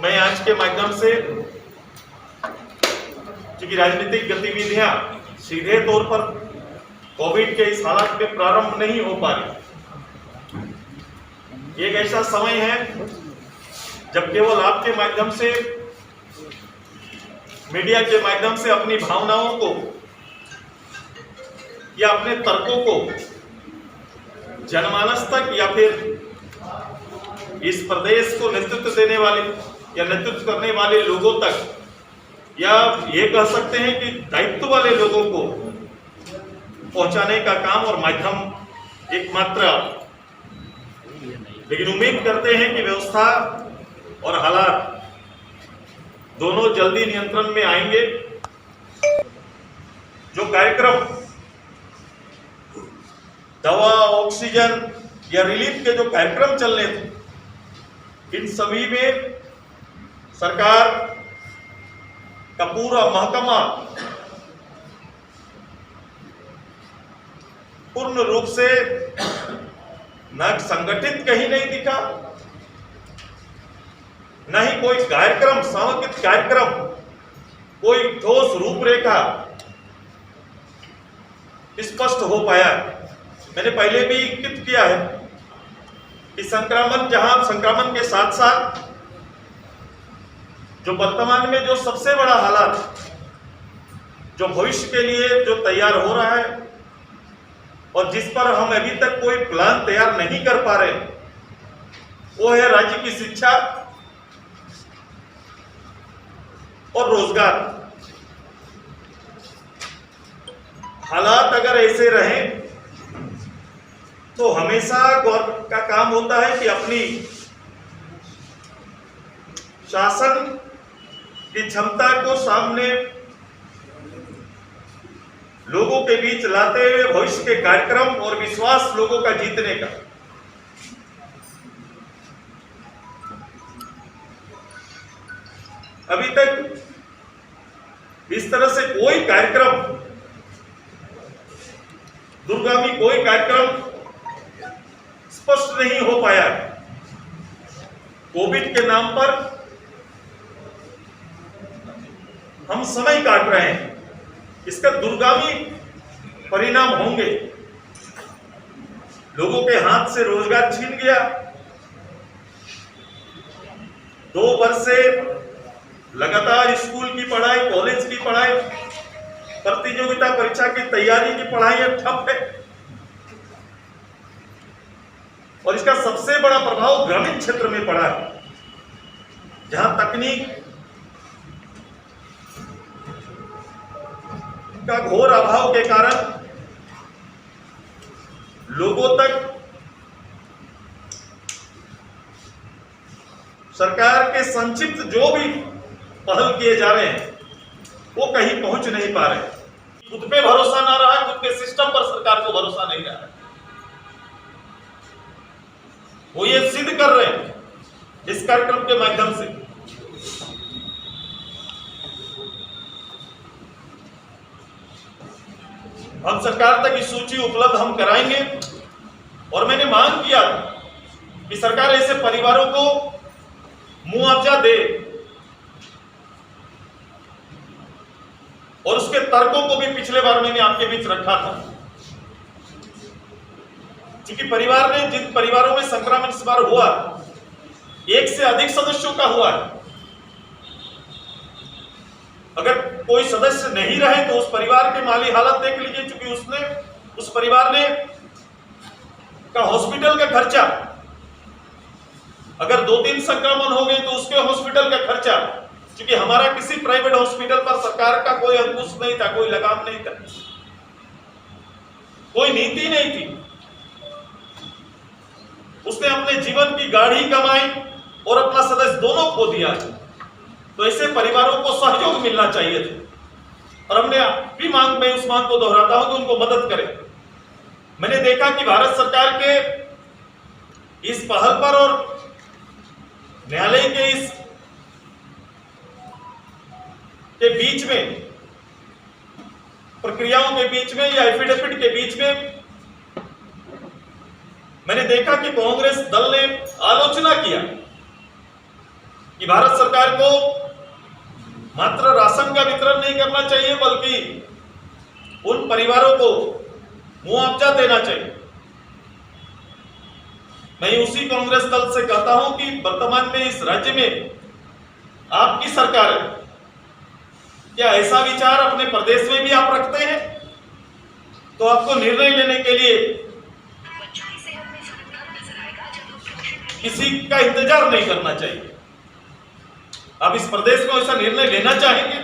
मैं आज के माध्यम से, क्योंकि राजनीतिक गतिविधियां सीधे तौर पर कोविड के इस हालात में प्रारंभ नहीं हो पा रही, एक ऐसा समय है जब केवल आपके माध्यम से, मीडिया के माध्यम से अपनी भावनाओं को या अपने तर्कों को जनमानस तक या फिर इस प्रदेश को नेतृत्व देने वाले या नेतृत्व करने वाले लोगों तक, या ये कह सकते हैं कि दायित्व वाले लोगों को पहुंचाने का काम और माध्यम एकमात्र। लेकिन उम्मीद करते हैं कि व्यवस्था और हालात दोनों जल्दी नियंत्रण में आएंगे। जो कार्यक्रम दवा, ऑक्सीजन या रिलीफ के जो कार्यक्रम चलने थे, इन सभी में सरकार का पूरा महकमा पूर्ण रूप से न संगठित कहीं नहीं दिखा, न ही कोई कार्यक्रम, सामूहिक कार्यक्रम, कोई ठोस रूपरेखा स्पष्ट हो पाया। मैंने पहले भी इंगित किया है कि संक्रमण के साथ साथ जो वर्तमान में जो सबसे बड़ा हालात जो भविष्य के लिए जो तैयार हो रहा है और जिस पर हम अभी तक कोई प्लान तैयार नहीं कर पा रहे, वो है राज्य की शिक्षा और रोजगार। हालात अगर ऐसे रहें तो हमेशा गवर्नमेंट का काम होता है कि अपनी शासन की क्षमता को सामने लोगों के बीच लाते हुए भविष्य के कार्यक्रम और विश्वास लोगों का जीतने का। अभी तक इस तरह से कोई कार्यक्रम, दूरगामी कोई कार्यक्रम स्पष्ट नहीं हो पाया। कोविड के नाम पर हम समय काट रहे हैं, इसका दूरगामी परिणाम होंगे। लोगों के हाथ से रोजगार छीन गया। 2 वर्ष से लगातार स्कूल की पढ़ाई, कॉलेज की पढ़ाई, प्रतियोगिता परीक्षा की तैयारी की पढ़ाई ठप है। और इसका सबसे बड़ा प्रभाव ग्रामीण क्षेत्र में पड़ा है, जहां तकनीक का घोर अभाव के कारण लोगों तक सरकार के संक्षिप्त जो भी पहल किए जा रहे हैं वो कहीं पहुंच नहीं पा रहे। खुद पे भरोसा ना रहा है, खुद के सिस्टम पर सरकार को भरोसा नहीं रहा है। वो ये सिद्ध कर रहे हैं इस कार्यक्रम के माध्यम से। हम सरकार तक इस सूची उपलब्ध हम कराएंगे और मैंने मांग किया कि सरकार ऐसे परिवारों को मुआवजा दे और उसके तर्कों को भी पिछले बार मैंने आपके बीच रखा था। क्योंकि जिन परिवारों में संक्रमण इस बार हुआ, 1 से अधिक सदस्यों का हुआ है। अगर कोई सदस्य नहीं रहे तो उस परिवार के माली हालत देख लीजिए, क्योंकि उस परिवार ने का हॉस्पिटल का खर्चा, अगर 2-3 संक्रमण हो गए तो उसके हॉस्पिटल का खर्चा, क्योंकि हमारा किसी प्राइवेट हॉस्पिटल पर सरकार का कोई अंकुश नहीं था, कोई लगाम नहीं था, कोई नीति नहीं थी। उसने अपने जीवन की गाढ़ी कमाई और अपना सदस्य दोनों खो दिया। तो ऐसे परिवारों को सहयोग मिलना चाहिए था और हमने भी मैं उस मांग को दोहराता हूं कि उनको मदद करें। मैंने देखा कि भारत सरकार के इस पहल पर और न्यायालय के इस के बीच में, प्रक्रियाओं के बीच में या एफिडेविट के बीच में मैंने देखा कि कांग्रेस दल ने आलोचना किया कि भारत सरकार को मात्र राशन का वितरण नहीं करना चाहिए, बल्कि उन परिवारों को मुआवजा देना चाहिए। मैं उसी कांग्रेस दल से कहता हूं कि वर्तमान में इस राज्य में आपकी सरकार है, क्या ऐसा विचार अपने प्रदेश में भी आप रखते हैं? तो आपको निर्णय लेने के लिए किसी का इंतजार नहीं करना चाहिए। आप इस प्रदेश में ऐसा निर्णय लेना चाहेंगे